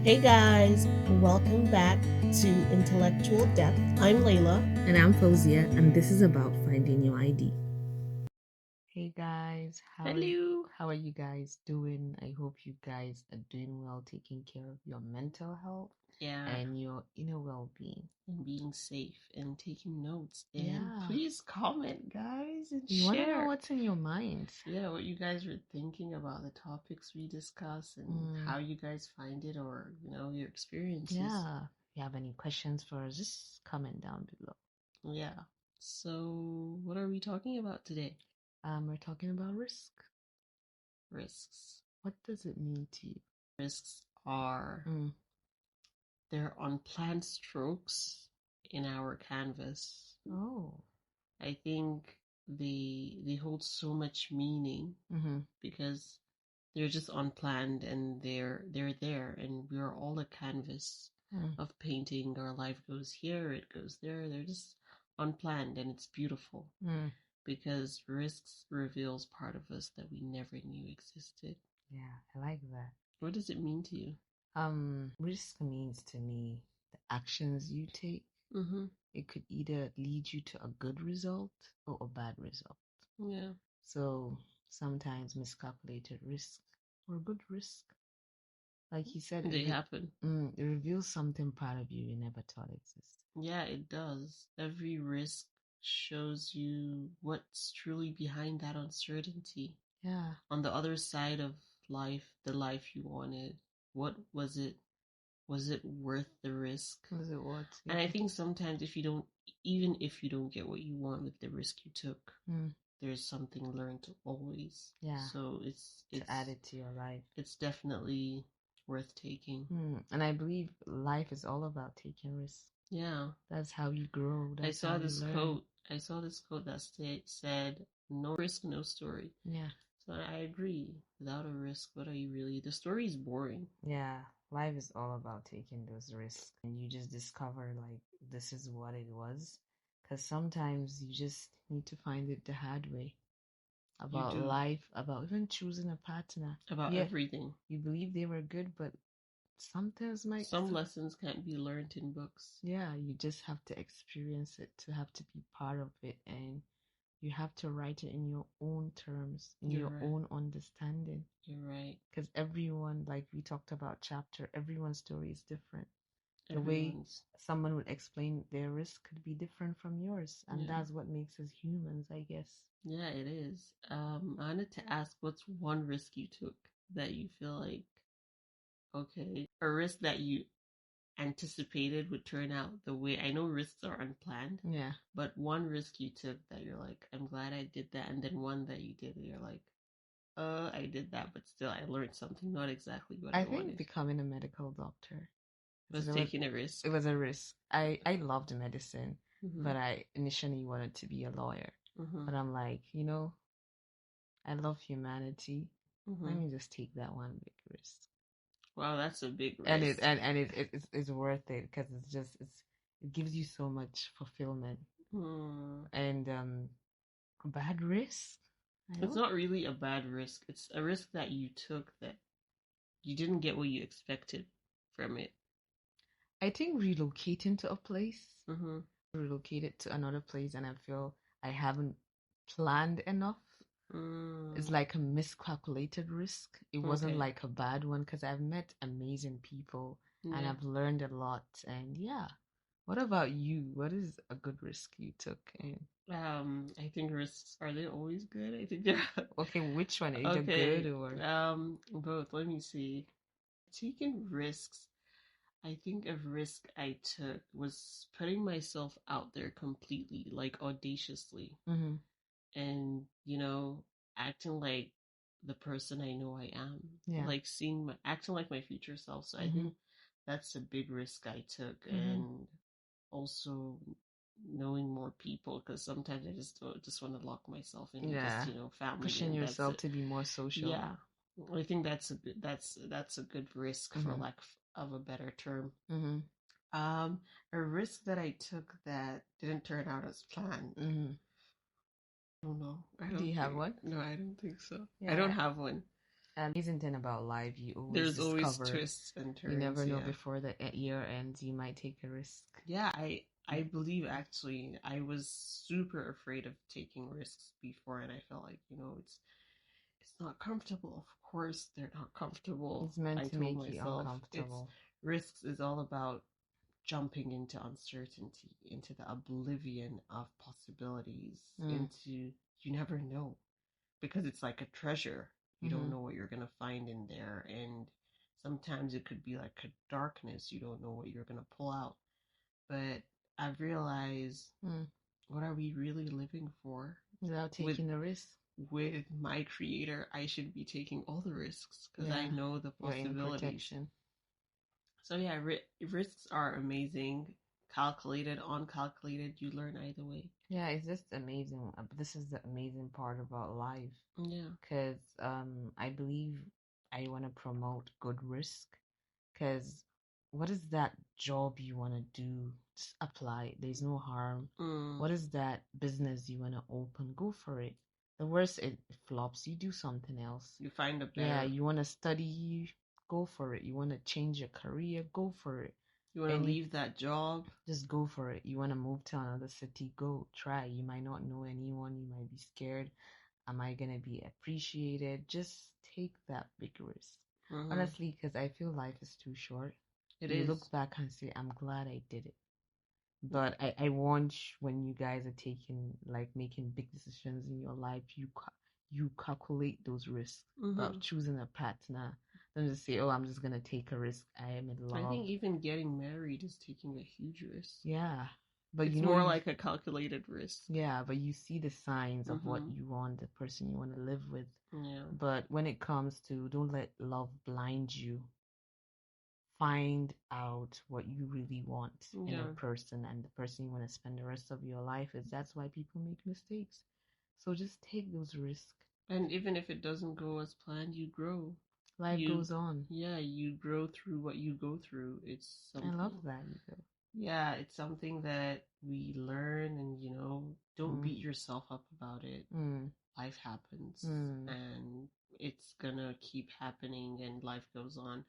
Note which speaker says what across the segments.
Speaker 1: Hey guys, welcome back to Intellectual Depth. I'm Layla.
Speaker 2: And I'm Fauzia, and this is about finding your ID. Hey guys,
Speaker 1: Hello.
Speaker 2: how are you guys doing? I hope you guys are doing well, taking care of your mental health and your inner well-being.
Speaker 1: And being safe and taking notes. And
Speaker 2: Yeah.
Speaker 1: please comment, guys, and
Speaker 2: We want to know what's in your mind.
Speaker 1: Yeah, what you guys were thinking about the topics we discuss and how you guys find it, or your experiences.
Speaker 2: Yeah. If you have any questions for us, just comment down below.
Speaker 1: Yeah. So, what are we talking about today?
Speaker 2: We're talking about risk.
Speaker 1: Risks.
Speaker 2: What does it mean to you?
Speaker 1: Risks are they're unplanned strokes in our canvas.
Speaker 2: Oh.
Speaker 1: I think they hold so much meaning because they're just unplanned and they're there, and we're all a canvas of painting. Our life goes here, it goes there. They're just unplanned, and it's beautiful because risks reveals part of us that we never knew existed.
Speaker 2: Yeah, I like that.
Speaker 1: What does it mean to you?
Speaker 2: Risk means to me the actions you take. It could either lead you to a good result or a bad result.
Speaker 1: Yeah.
Speaker 2: So sometimes miscalculated risk or good risk, like you said,
Speaker 1: They happen.
Speaker 2: It reveals something part of you never thought existed.
Speaker 1: Yeah, it does. Every risk shows you what's truly behind that uncertainty.
Speaker 2: Yeah.
Speaker 1: On the other side of life, the life you wanted, what was it? Was it worth the risk?
Speaker 2: Was it what?
Speaker 1: And I think sometimes even if you don't get what you want with the risk you took, there's something learned always.
Speaker 2: Yeah.
Speaker 1: So it's
Speaker 2: to add it to your life.
Speaker 1: It's definitely worth taking.
Speaker 2: And I believe life is all about taking risks.
Speaker 1: Yeah.
Speaker 2: That's how you grow.
Speaker 1: I saw this quote that said, "No risk, no story."
Speaker 2: Yeah.
Speaker 1: So I agree. Without a risk, what are you really? The story is boring.
Speaker 2: Yeah. Life is all about taking those risks, and you just discover like this is what it was. Because sometimes you just need to find it the hard way. About life, about even choosing a partner,
Speaker 1: about everything.
Speaker 2: You believe they were good, but sometimes
Speaker 1: some lessons can't be learned in books.
Speaker 2: Yeah, you just have to experience it to have to be part of it, and you have to write it in your own terms, in your own understanding.
Speaker 1: You're right.
Speaker 2: Because everyone, like we talked about chapter, everyone's story is different. The way someone would explain their risk could be different from yours, and that's what makes us humans, I guess.
Speaker 1: Yeah, it is. I wanted to ask, what's one risk you took that you feel like, okay, a risk that you anticipated would turn out the way? I know risks are unplanned.
Speaker 2: Yeah.
Speaker 1: But one risk you took that you're like, I'm glad I did that, and then one that you did, you're like, I did that, but still I learned something, not exactly what I wanted.
Speaker 2: I think becoming a medical doctor
Speaker 1: was taking a risk.
Speaker 2: It was a risk. I loved medicine, but I initially wanted to be a lawyer. But I'm like, I love humanity. Let me just take that one big risk.
Speaker 1: Wow, that's a big risk.
Speaker 2: And it's worth it because it gives you so much fulfillment. And bad risk?
Speaker 1: It's not really a bad risk. It's a risk that you took that you didn't get what you expected from it.
Speaker 2: I think relocating to a place, relocated to another place, and I feel I haven't planned enough. It's like a miscalculated risk. It wasn't like a bad one because I've met amazing people and I've learned a lot. And yeah, what about you? What is a good risk you took?
Speaker 1: I think risks, are they always good? I think they're
Speaker 2: okay. Which one? Either good or
Speaker 1: both. Let me see. Taking risks. I think a risk I took was putting myself out there completely, like audaciously, and acting like the person I know I am, like acting like my future self. So I think that's a big risk I took, and also knowing more people, because sometimes I just want to lock myself in, just family,
Speaker 2: pushing yourself to be more social.
Speaker 1: Yeah, I think that's a good risk, for lack of a better term. A risk that I took that didn't turn out as planned. I don't know.
Speaker 2: Do you have one?
Speaker 1: No, I don't think so. Yeah. I don't have one.
Speaker 2: And the amazing thing about life, you always
Speaker 1: There's always
Speaker 2: discover.
Speaker 1: twists and turns.
Speaker 2: You never know before the year ends, you might take a risk.
Speaker 1: Yeah, I believe actually I was super afraid of taking risks before, and I felt like, it's not comfortable. Of course, they're not comfortable.
Speaker 2: It's meant to make you uncomfortable.
Speaker 1: Risks is all about jumping into uncertainty, into the oblivion of possibilities, into you never know, because it's like a treasure. You don't know what you're gonna find in there, and sometimes it could be like a darkness. You don't know what you're gonna pull out. But I've realized, what are we really living for?
Speaker 2: Without taking the risk.
Speaker 1: With my creator, I should be taking all the risks because I know the possibilities. So yeah, risks are amazing. Calculated, uncalculated, you learn either way.
Speaker 2: Yeah, it's just amazing. This is the amazing part about life.
Speaker 1: Yeah.
Speaker 2: Because I believe I want to promote good risk. Because what is that job you want to do? Just apply. There's no harm. What is that business you want to open? Go for it. The worst it flops, you do something else.
Speaker 1: You find a better.
Speaker 2: Yeah, you want to study, go for it. You want to change your career, go for it.
Speaker 1: You want to leave that job?
Speaker 2: Just go for it. You want to move to another city? Go. Try. You might not know anyone. You might be scared. Am I going to be appreciated? Just take that big risk. Honestly, because I feel life is too short. You look back and say, I'm glad I did it. But I want when you guys are making big decisions in your life, you calculate those risks about choosing a partner. Don't just say, oh, I'm just going to take a risk. I am in love.
Speaker 1: I think even getting married is taking a huge risk.
Speaker 2: Yeah. But
Speaker 1: it's more like a calculated risk.
Speaker 2: Yeah, but you see the signs of what you want, the person you want to live with.
Speaker 1: Yeah.
Speaker 2: But when it comes to don't let love blind you. Find out what you really want in a person, and the person you want to spend the rest of your life is. That's why people make mistakes. So just take those risks.
Speaker 1: And even if it doesn't go as planned, you grow.
Speaker 2: Life goes on.
Speaker 1: Yeah, you grow through what you go through. It's something.
Speaker 2: I love that.
Speaker 1: Yeah, it's something that we learn, and don't beat yourself up about it. Life happens, and it's gonna keep happening, and life goes on.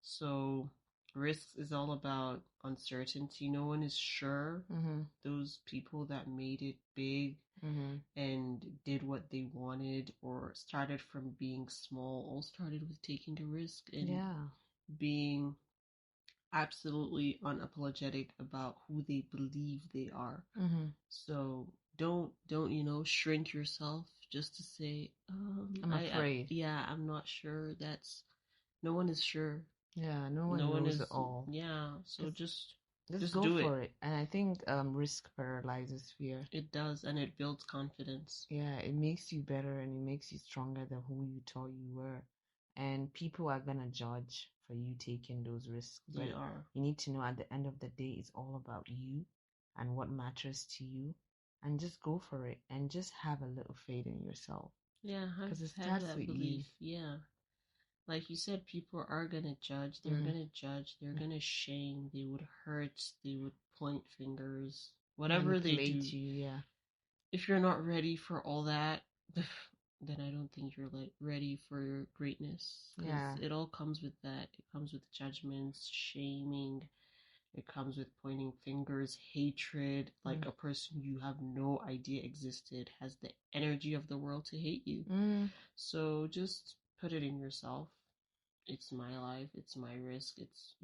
Speaker 1: So risks is all about uncertainty. No one is sure. Those people that made it big and did what they wanted or started from being small all started with taking a risk and being absolutely unapologetic about who they believe they are. So don't shrink yourself just to say,
Speaker 2: I'm afraid.
Speaker 1: I'm not sure. No one is sure.
Speaker 2: Yeah, no one knows it all.
Speaker 1: Yeah, so just
Speaker 2: go
Speaker 1: do
Speaker 2: for it. And I think risk paralyzes fear.
Speaker 1: It does, and it builds confidence.
Speaker 2: Yeah, it makes you better and it makes you stronger than who you thought you were. And people are gonna judge for you taking those risks.
Speaker 1: They are.
Speaker 2: You need to know at the end of the day, it's all about you and what matters to you. And just go for it and just have a little faith in yourself.
Speaker 1: Yeah, because it starts with belief. Yeah. Like you said, people are going to judge. They're going to judge. They're going to shame. They would hurt. They would point fingers. Whatever they do.
Speaker 2: You,
Speaker 1: if you're not ready for all that, then I don't think you're ready for your greatness.
Speaker 2: Yeah.
Speaker 1: It all comes with that. It comes with judgments, shaming. It comes with pointing fingers, hatred. Like a person you have no idea existed has the energy of the world to hate you. So just put it in yourself. It's my life. It's my risk. It's,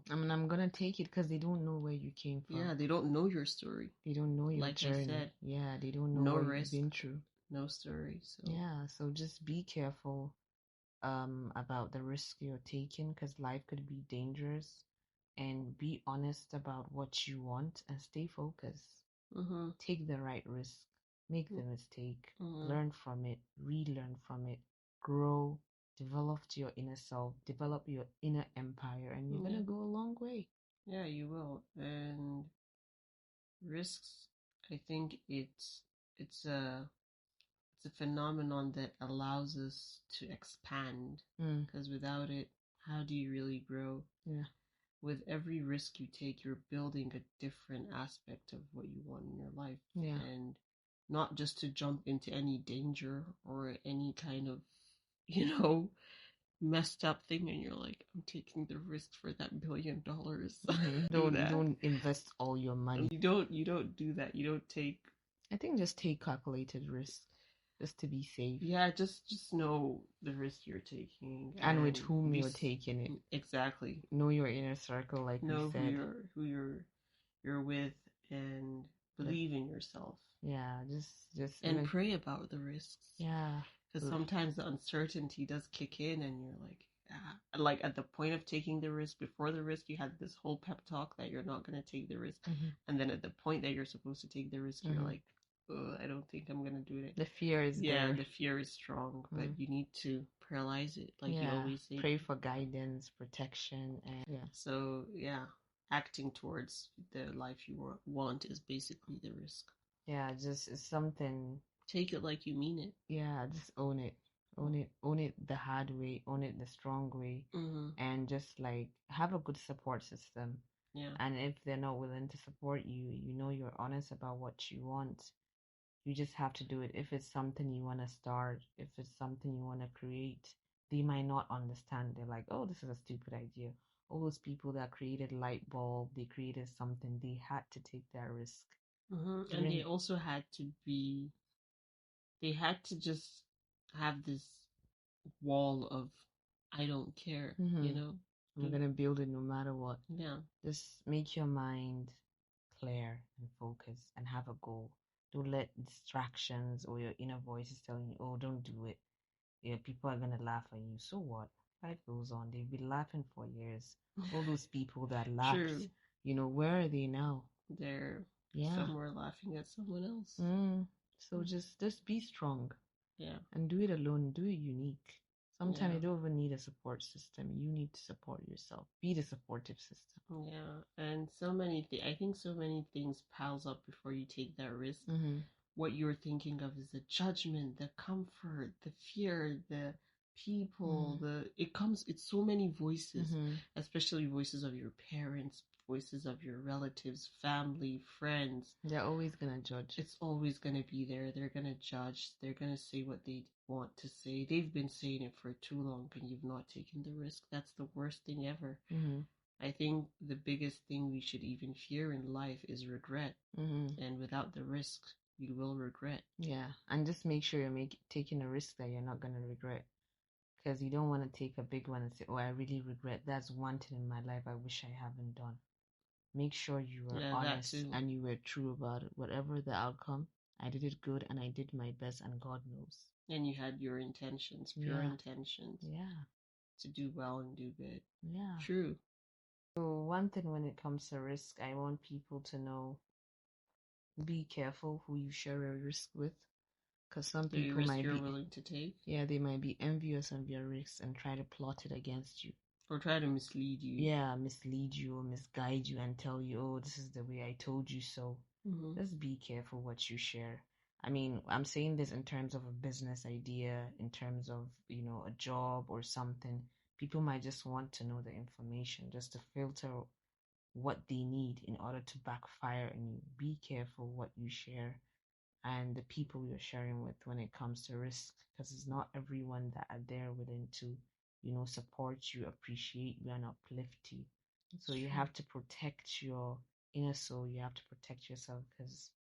Speaker 2: I'm going to take it because they don't know where you came from.
Speaker 1: Yeah, they don't know your story.
Speaker 2: They don't know your journey. Like I said. Yeah, they don't know what you've been through.
Speaker 1: No story. So.
Speaker 2: Yeah, so just be careful about the risk you're taking because life could be dangerous. And be honest about what you want and stay focused. Take the right risk. Make the mistake. Learn from it. Relearn from it. Grow. Develop your inner self. Develop your inner empire. And you're going to go a long way.
Speaker 1: Yeah, you will. And risks, I think it's a phenomenon that allows us to expand. Because without it, how do you really grow?
Speaker 2: Yeah.
Speaker 1: With every risk you take, you're building a different aspect of what you want in your life.
Speaker 2: Yeah.
Speaker 1: And not just to jump into any danger or any kind of, messed up thing, and you're like, I'm taking the risk for that $1 billion.
Speaker 2: Don't invest all your money.
Speaker 1: You don't do that. You don't take.
Speaker 2: I think just take calculated risks, just to be safe.
Speaker 1: Yeah, just know the risk you're taking
Speaker 2: and with whom you're taking it.
Speaker 1: Exactly.
Speaker 2: Know your inner circle, like we said.
Speaker 1: Know who you're with, and believe in yourself.
Speaker 2: Yeah, just
Speaker 1: and pray about the risks.
Speaker 2: Yeah.
Speaker 1: Because sometimes the uncertainty does kick in, and you're like, like at the point of taking the risk, before the risk, you had this whole pep talk that you're not going to take the risk. And then at the point that you're supposed to take the risk, you're like, I don't think I'm going to do it.
Speaker 2: The fear is there.
Speaker 1: Yeah, the fear is strong, but you need to paralyze it, like you always say.
Speaker 2: Pray for guidance, protection, and
Speaker 1: So, acting towards the life you want is basically the risk.
Speaker 2: Yeah, just it's something.
Speaker 1: Take it like you mean it.
Speaker 2: Yeah, just own it. Own it the hard way, own it the strong way, and just like have a good support system.
Speaker 1: Yeah.
Speaker 2: And if they're not willing to support you, you're honest about what you want. You just have to do it. If it's something you want to start, if it's something you want to create, they might not understand. They're like, oh, this is a stupid idea. All those people that created light bulb, they created something, they had to take that risk.
Speaker 1: And they also had to just have this wall of, I don't care,
Speaker 2: I'm going to build it no matter what.
Speaker 1: Yeah.
Speaker 2: Just make your mind clear and focus and have a goal. Don't let distractions or your inner voices telling you, oh, don't do it. Yeah, people are going to laugh at you. So what? Life goes on. They've been laughing for years. All those people that laughed, where are they now?
Speaker 1: They're somewhere laughing at someone else.
Speaker 2: So just be strong.
Speaker 1: Yeah.
Speaker 2: And do it alone. Do it unique. Sometimes you don't even need a support system. You need to support yourself. Be the supportive system.
Speaker 1: Yeah. And I think so many things piles up before you take that risk. What you're thinking of is the judgment, the comfort, the fear, the people, it's so many voices, especially voices of your parents, voices of your relatives, family, friends.
Speaker 2: They're always going to judge.
Speaker 1: It's always going to be there. They're going to judge. They're going to say what they want to say. They've been saying it for too long, and you've not taken the risk. That's the worst thing ever. I think the biggest thing we should even fear in life is regret. And without the risk, you will regret.
Speaker 2: Yeah, and just make sure you're taking a risk that you're not going to regret. Because you don't want to take a big one and say, oh, I really regret. That's one thing in my life I wish I haven't done. Make sure you were honest and you were true about it. Whatever the outcome, I did it good and I did my best, and God knows.
Speaker 1: And you had your intentions, pure intentions.
Speaker 2: Yeah.
Speaker 1: To do well and do good.
Speaker 2: Yeah.
Speaker 1: True.
Speaker 2: So one thing when it comes to risk, I want people to know, be careful who you share a risk with. Because some people might be
Speaker 1: willing to take.
Speaker 2: Yeah, they might be envious of your risks and try to plot it against you.
Speaker 1: Or try to mislead you.
Speaker 2: Yeah, mislead you or misguide you and tell you, oh, this is the way I told you so. Just be careful what you share. I mean, I'm saying this in terms of a business idea, in terms of, a job or something. People might just want to know the information just to filter what they need in order to backfire on you. Be careful what you share and the people you're sharing with when it comes to risk, because it's not everyone that are there willing to support you, appreciate you, and uplift you. So you have to protect your inner soul. You have to protect yourself, because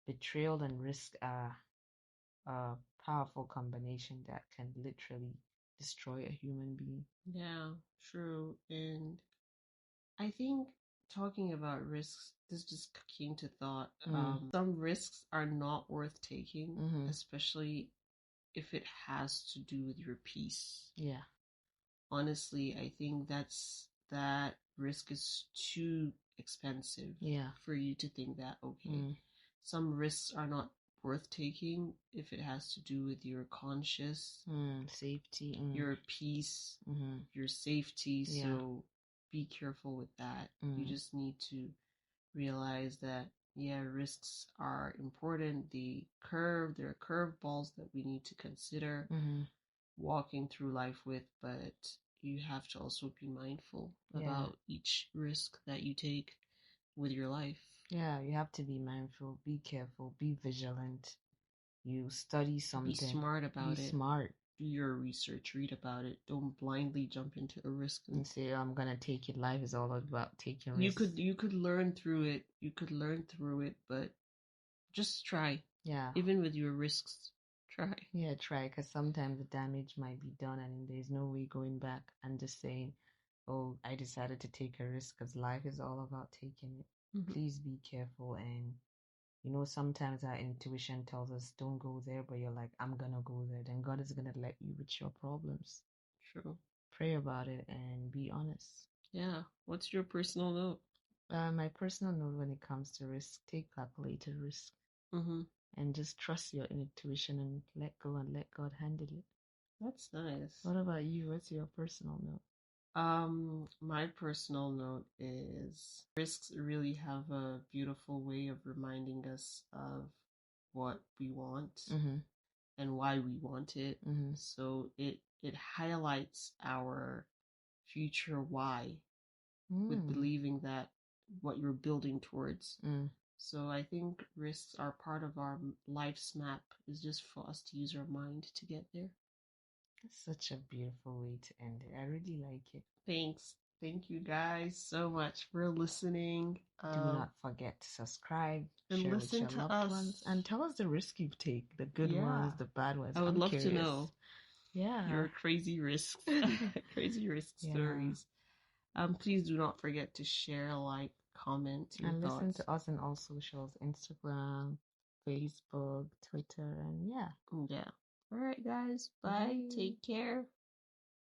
Speaker 2: betrayal and risk are a powerful combination that can literally destroy a human being.
Speaker 1: Yeah, true. And I think talking about risks, this just came to thought. Some risks are not worth taking, especially if it has to do with your peace.
Speaker 2: Yeah.
Speaker 1: Honestly, I think that risk is too expensive for you to think that, okay, some risks are not worth taking if it has to do with your conscience,
Speaker 2: safety,
Speaker 1: your peace, your safety. Yeah. So be careful with that. You just need to realize that, risks are important. There are curveballs that we need to consider walking through life with, but you have to also be mindful about each risk that you take with your life.
Speaker 2: Yeah, you have to be mindful, be careful, be vigilant. You study something.
Speaker 1: Be smart about it.
Speaker 2: Be smart.
Speaker 1: do your research, read about it. Don't blindly jump into a risk
Speaker 2: and say, "I'm gonna take it." Life is all about taking risks.
Speaker 1: You could learn through it. You could learn through it, but just try.
Speaker 2: Yeah.
Speaker 1: Even with your risks, try.
Speaker 2: Yeah, try, because sometimes the damage might be done and there's no way going back and just saying, "Oh, I decided to take a risk," because life is all about taking it. Mm-hmm. Please be careful. And sometimes our intuition tells us don't go there, but you're like, "I'm gonna go there." Then God is gonna let you with your problems.
Speaker 1: True.
Speaker 2: Pray about it and be honest.
Speaker 1: Yeah. What's your personal note?
Speaker 2: My personal note when it comes to risk: take calculated risk. Mm-hmm. And just trust your intuition and let go and let God handle it.
Speaker 1: That's nice.
Speaker 2: What about you? What's your personal note?
Speaker 1: My personal note is risks really have a beautiful way of reminding us of what we want and why we want it. So it highlights our future why with believing that what you're building towards. So I think risks are part of our life's map. Is just for us to use our mind to get there.
Speaker 2: That's such a beautiful way to end it. I really like it.
Speaker 1: Thanks. Thank you guys so much for listening.
Speaker 2: Do not forget to subscribe
Speaker 1: and
Speaker 2: share
Speaker 1: listen
Speaker 2: with your
Speaker 1: to
Speaker 2: loved
Speaker 1: us.
Speaker 2: Ones, and tell us the risk you take, the good ones, the bad ones.
Speaker 1: I would love to know.
Speaker 2: Yeah.
Speaker 1: Your crazy risks. Crazy risk stories. Please do not forget to share, like, comment your
Speaker 2: and
Speaker 1: thoughts.
Speaker 2: Listen to us on all socials: Instagram, Facebook, Twitter, and yeah.
Speaker 1: All right, guys. Bye. Take care.